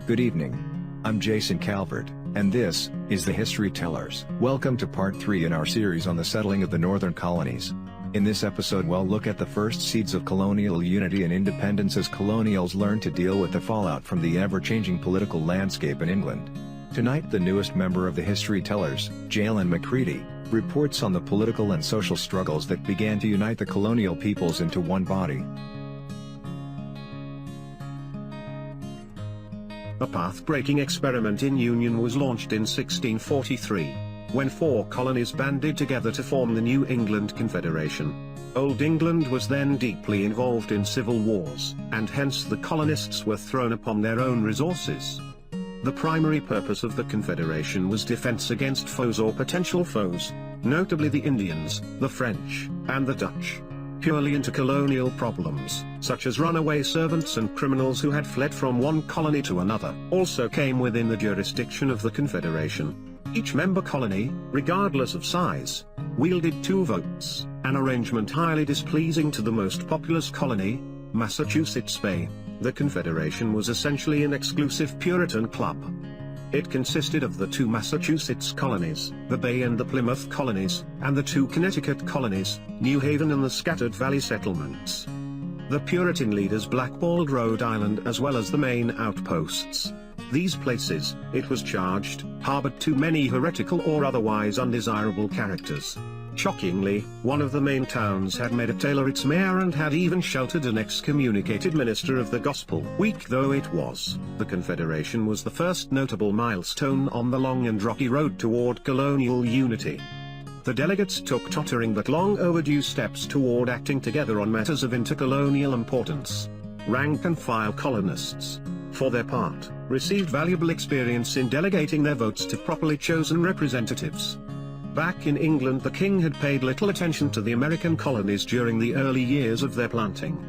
Good evening. I'm Jason Calvert, and this is the Historytellers. Welcome to part 3 in our series on the settling of the northern colonies. In this episode we'll look at the first seeds of colonial unity and independence as colonials learn to deal with the fallout from the ever-changing political landscape in England. Tonight the newest member of the Historytellers, Jalen McCready, reports on the political and social struggles that began to unite the colonial peoples into one body. A path-breaking experiment in union was launched in 1643, when 4 colonies banded together to form the New England Confederation. Old England was then deeply involved in civil wars, and hence the colonists were thrown upon their own resources. The primary purpose of the Confederation was defense against foes or potential foes, notably the Indians, the French, and the Dutch. Purely intercolonial problems, such as runaway servants and criminals who had fled from one colony to another, also came within the jurisdiction of the Confederation. Each member colony, regardless of size, wielded 2 votes, an arrangement highly displeasing to the most populous colony, Massachusetts Bay. The Confederation was essentially an exclusive Puritan club. It consisted of the 2 Massachusetts colonies, the Bay and the Plymouth colonies, and the 2 Connecticut colonies, New Haven and the scattered valley settlements. The Puritan leaders blackballed Rhode Island as well as the main outposts. These places, it was charged, harbored too many heretical or otherwise undesirable characters. Shockingly, one of the main towns had made a Taylor its mayor and had even sheltered an excommunicated minister of the gospel. Weak though it was, the Confederation was the first notable milestone on the long and rocky road toward colonial unity. The delegates took tottering but long overdue steps toward acting together on matters of intercolonial importance. Rank-and-file colonists, for their part, received valuable experience in delegating their votes to properly chosen representatives. Back in England the king had paid little attention to the American colonies during the early years of their planting.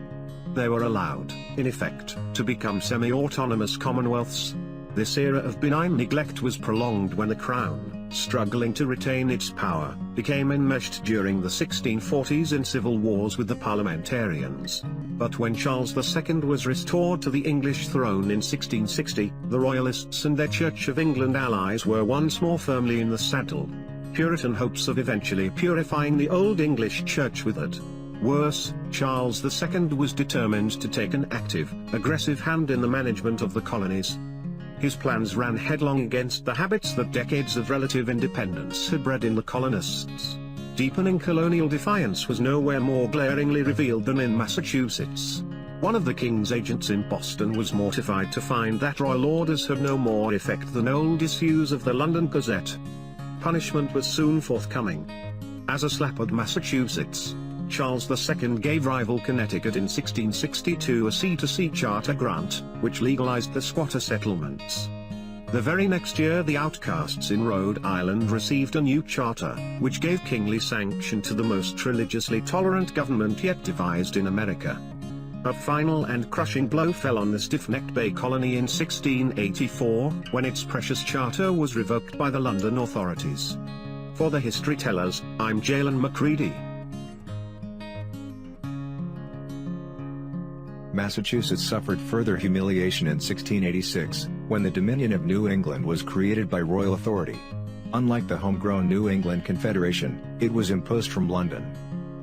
They were allowed, in effect, to become semi-autonomous commonwealths. This era of benign neglect was prolonged when the crown, struggling to retain its power, became enmeshed during the 1640s in civil wars with the parliamentarians. But when Charles II was restored to the English throne in 1660, the Royalists and their Church of England allies were once more firmly in the saddle. Puritan hopes of eventually purifying the Old English Church withered. Worse, Charles II was determined to take an active, aggressive hand in the management of the colonies. His plans ran headlong against the habits that decades of relative independence had bred in the colonists. Deepening colonial defiance was nowhere more glaringly revealed than in Massachusetts. One of the king's agents in Boston was mortified to find that royal orders had no more effect than old issues of the London Gazette. Punishment was soon forthcoming. As a slap at Massachusetts, Charles II gave rival Connecticut in 1662 a sea-to-sea charter grant, which legalized the squatter settlements. The very next year the outcasts in Rhode Island received a new charter, which gave kingly sanction to the most religiously tolerant government yet devised in America. A final and crushing blow fell on the stiff-necked Bay Colony in 1684, when its precious charter was revoked by the London authorities. For the Historytellers, I'm Jalen McCready. Massachusetts suffered further humiliation in 1686, when the Dominion of New England was created by royal authority. Unlike the homegrown New England Confederation, it was imposed from London.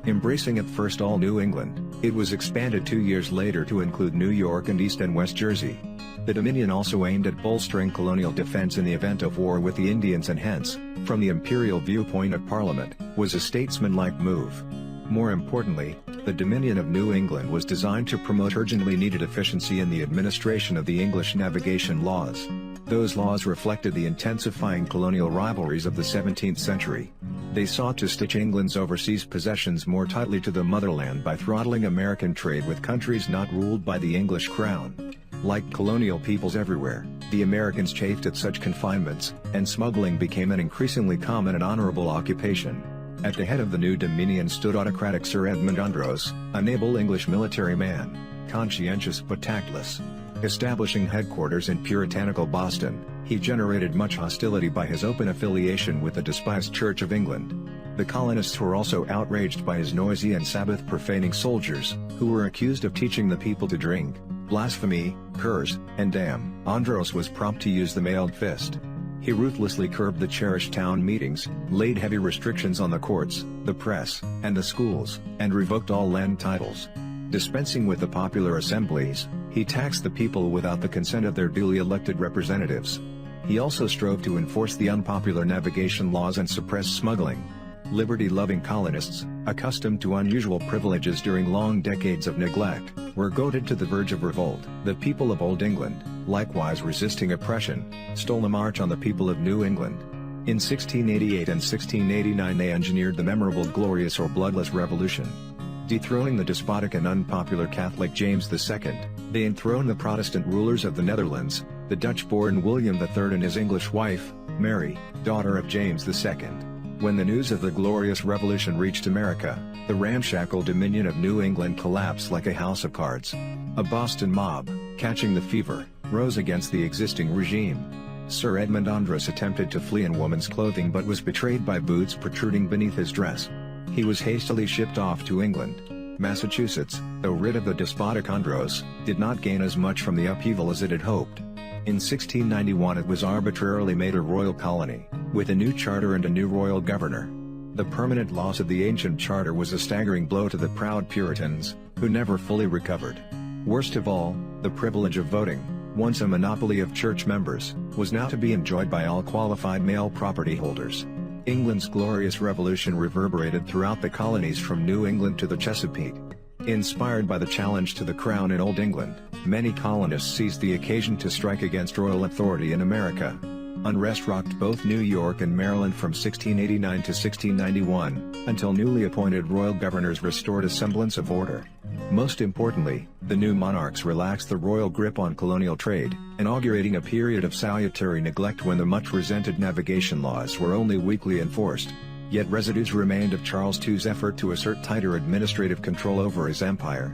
Embracing at first all New England, it was expanded 2 years later to include New York and East and West Jersey. The Dominion also aimed at bolstering colonial defense in the event of war with the Indians and hence, from the imperial viewpoint of Parliament, was a statesmanlike move. More importantly, the Dominion of New England was designed to promote urgently needed efficiency in the administration of the English navigation laws. Those laws reflected the intensifying colonial rivalries of the 17th century. They sought to stitch England's overseas possessions more tightly to the motherland by throttling American trade with countries not ruled by the English crown. Like colonial peoples everywhere, the Americans chafed at such confinements, and smuggling became an increasingly common and honorable occupation. At the head of the new Dominion stood autocratic Sir Edmund Andros, an able English military man, conscientious but tactless. Establishing headquarters in puritanical Boston, he generated much hostility by his open affiliation with the despised Church of England. The colonists were also outraged by his noisy and Sabbath-profaning soldiers, who were accused of teaching the people to drink. blasphemy, curse, and damn. Andros was prompt to use the mailed fist. He ruthlessly curbed the cherished town meetings, laid heavy restrictions on the courts, the press, and the schools, and revoked all land titles. Dispensing with the popular assemblies, he taxed the people without the consent of their duly elected representatives. He also strove to enforce the unpopular navigation laws and suppress smuggling. Liberty-loving colonists, accustomed to unusual privileges during long decades of neglect, were goaded to the verge of revolt. The people of Old England, likewise resisting oppression, stole a march on the people of New England. In 1688 and 1689 they engineered the memorable Glorious or Bloodless Revolution. Dethroning the despotic and unpopular Catholic James II, they enthroned the Protestant rulers of the Netherlands, the Dutch-born William III and his English wife, Mary, daughter of James II. When the news of the Glorious Revolution reached America, the ramshackle dominion of New England collapsed like a house of cards. A Boston mob, catching the fever, rose against the existing regime. Sir Edmund Andros attempted to flee in woman's clothing but was betrayed by boots protruding beneath his dress. He was hastily shipped off to England. Massachusetts, though rid of the despotic Andros, did not gain as much from the upheaval as it had hoped. In 1691 it was arbitrarily made a royal colony, with a new charter and a new royal governor. The permanent loss of the ancient charter was a staggering blow to the proud Puritans, who never fully recovered. Worst of all, the privilege of voting, once a monopoly of church members, was now to be enjoyed by all qualified male property holders. England's Glorious Revolution reverberated throughout the colonies from New England to the Chesapeake. Inspired by the challenge to the crown in Old England, many colonists seized the occasion to strike against royal authority in America. Unrest rocked both New York and Maryland from 1689 to 1691, until newly appointed royal governors restored a semblance of order. Most importantly, the new monarchs relaxed the royal grip on colonial trade, inaugurating a period of salutary neglect when the much-resented navigation laws were only weakly enforced. Yet residues remained of Charles II's effort to assert tighter administrative control over his empire.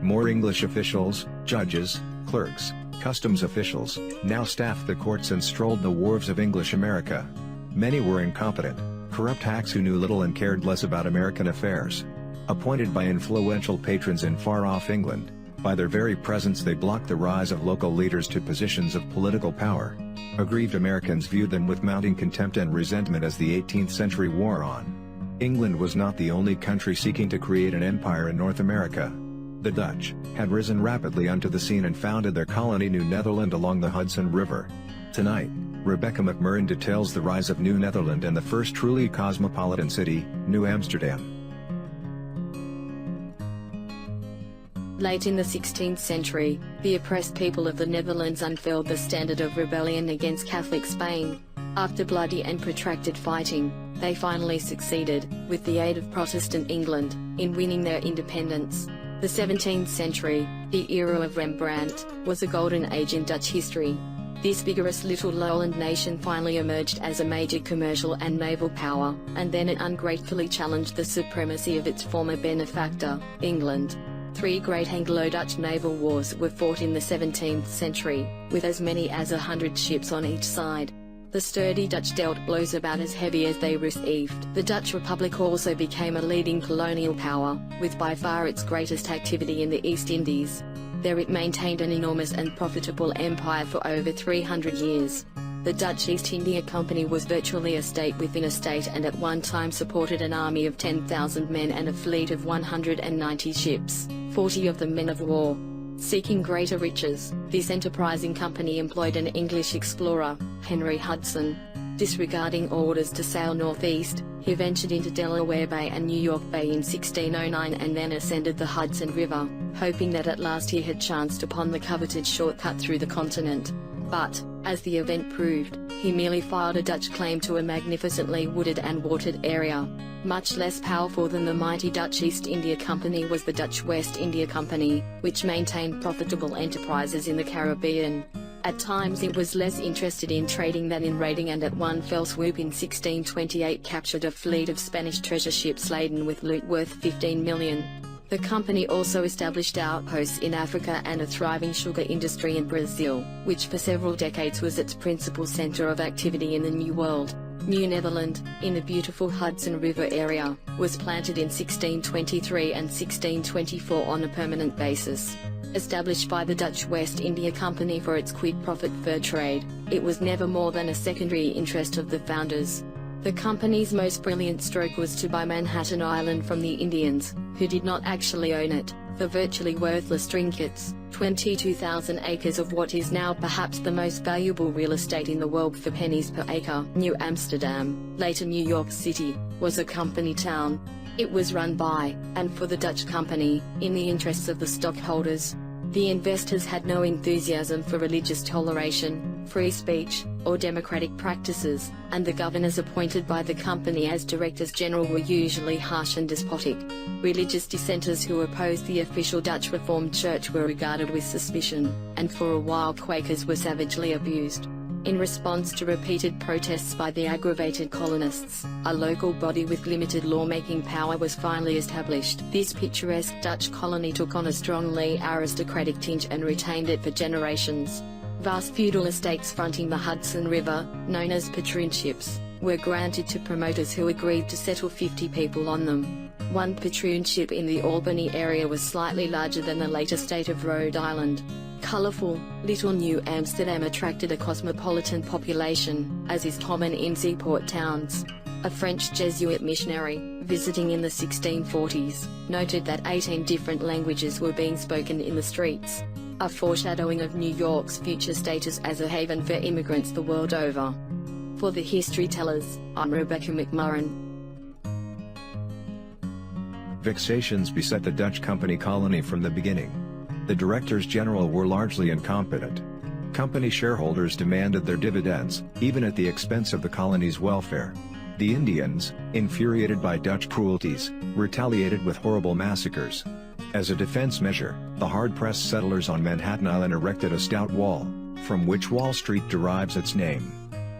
More English officials, judges, clerks, customs officials, now staffed the courts and strolled the wharves of English America. Many were incompetent, corrupt hacks who knew little and cared less about American affairs. Appointed by influential patrons in far-off England, by their very presence they blocked the rise of local leaders to positions of political power. Aggrieved Americans viewed them with mounting contempt and resentment as the 18th century wore on. England was not the only country seeking to create an empire in North America. The Dutch had risen rapidly onto the scene and founded their colony New Netherland along the Hudson River. Tonight, Rebecca McMurrin details the rise of New Netherland and the first truly cosmopolitan city, New Amsterdam. Late in the 16th century, the oppressed people of the Netherlands unfurled the standard of rebellion against Catholic Spain. After bloody and protracted fighting, they finally succeeded, with the aid of Protestant England, in winning their independence. The 17th century, the era of Rembrandt, was a golden age in Dutch history. This vigorous little lowland nation finally emerged as a major commercial and naval power, and then it ungratefully challenged the supremacy of its former benefactor, England. 3 great Anglo-Dutch naval wars were fought in the 17th century, with as many as 100 ships on each side. The sturdy Dutch dealt blows about as heavy as they received. The Dutch Republic also became a leading colonial power, with by far its greatest activity in the East Indies. There it maintained an enormous and profitable empire for over 300 years. The Dutch East India Company was virtually a state within a state and at one time supported an army of 10,000 men and a fleet of 190 ships, 40 of them men of war. Seeking greater riches, this enterprising company employed an English explorer, Henry Hudson. Disregarding orders to sail northeast, he ventured into Delaware Bay and New York Bay in 1609 and then ascended the Hudson River, hoping that at last he had chanced upon the coveted shortcut through the continent. But, as the event proved, he merely filed a Dutch claim to a magnificently wooded and watered area. Much less powerful than the mighty Dutch East India Company was the Dutch West India Company, which maintained profitable enterprises in the Caribbean. At times it was less interested in trading than in raiding, and at one fell swoop in 1628 captured a fleet of Spanish treasure ships laden with loot worth 15 million. The company also established outposts in Africa and a thriving sugar industry in Brazil, which for several decades was its principal center of activity in the New World. New Netherland, in the beautiful Hudson River area, was planted in 1623 and 1624 on a permanent basis. Established by the Dutch West India Company for its quick profit fur trade, it was never more than a secondary interest of the founders. The company's most brilliant stroke was to buy Manhattan Island from the Indians, who did not actually own it, for virtually worthless trinkets. 22,000 acres of what is now perhaps the most valuable real estate in the world for pennies per acre. New Amsterdam, later New York City, was a company town. It was run by, and for the Dutch company, in the interests of the stockholders. The investors had no enthusiasm for religious toleration, free speech, or democratic practices, and the governors appointed by the company as directors general were usually harsh and despotic. Religious dissenters who opposed the official Dutch Reformed Church were regarded with suspicion, and for a while Quakers were savagely abused. In response to repeated protests by the aggravated colonists, a local body with limited lawmaking power was finally established. This picturesque Dutch colony took on a strongly aristocratic tinge and retained it for generations. Vast feudal estates fronting the Hudson River, known as patroonships, were granted to promoters who agreed to settle 50 people on them. One patroonship in the Albany area was slightly larger than the later state of Rhode Island. Colourful, little New Amsterdam attracted a cosmopolitan population, as is common in seaport towns. A French Jesuit missionary, visiting in the 1640s, noted that 18 different languages were being spoken in the streets, a foreshadowing of New York's future status as a haven for immigrants the world over. For the Historytellers, I'm Rebecca McMurran. Vexations beset the Dutch company colony from the beginning. The directors general were largely incompetent. Company shareholders demanded their dividends, even at the expense of the colony's welfare. The Indians, infuriated by Dutch cruelties, retaliated with horrible massacres. As a defense measure, the hard-pressed settlers on Manhattan Island erected a stout wall, from which Wall Street derives its name.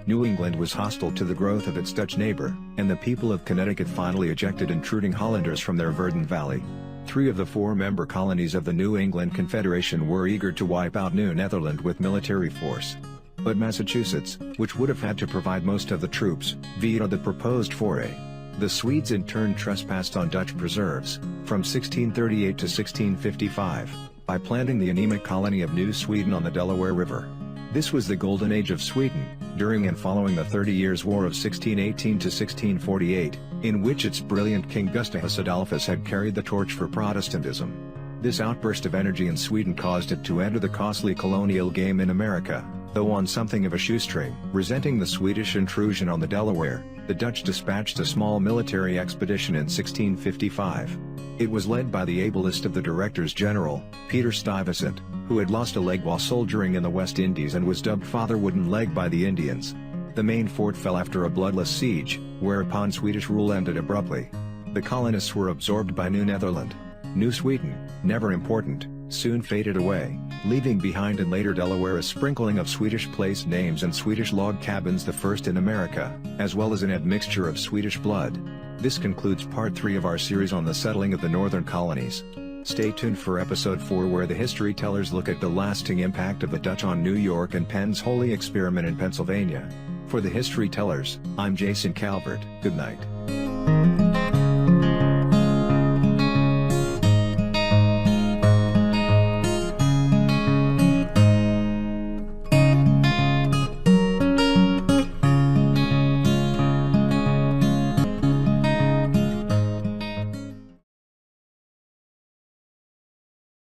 New England was hostile to the growth of its Dutch neighbor, and the people of Connecticut finally ejected intruding Hollanders from their verdant valley. 3 of the 4 member colonies of the New England Confederation were eager to wipe out New Netherland with military force. But Massachusetts, which would have had to provide most of the troops, vetoed the proposed foray. The Swedes in turn trespassed on Dutch preserves, from 1638 to 1655, by planting the anemic colony of New Sweden on the Delaware River. This was the golden age of Sweden, during and following the 30 Years' War of 1618 to 1648, in which its brilliant King Gustavus Adolphus had carried the torch for Protestantism. This outburst of energy in Sweden caused it to enter the costly colonial game in America, though on something of a shoestring. Resenting the Swedish intrusion on the Delaware, the Dutch dispatched a small military expedition in 1655. It was led by the ablest of the directors general, Peter Stuyvesant, who had lost a leg while soldiering in the West Indies and was dubbed Father Wooden Leg by the Indians. The main fort fell after a bloodless siege, whereupon Swedish rule ended abruptly. The colonists were absorbed by New Netherland. New Sweden, never important, soon faded away, leaving behind in later Delaware a sprinkling of Swedish place names and Swedish log cabins, the first in America, as well as an admixture of Swedish blood. This concludes part 3 of our series on the settling of the northern colonies. Stay tuned for episode 4, where the Historytellers look at the lasting impact of the Dutch on New York and Penn's Holy Experiment in Pennsylvania. For the Historytellers, I'm Jason Calvert. Good night.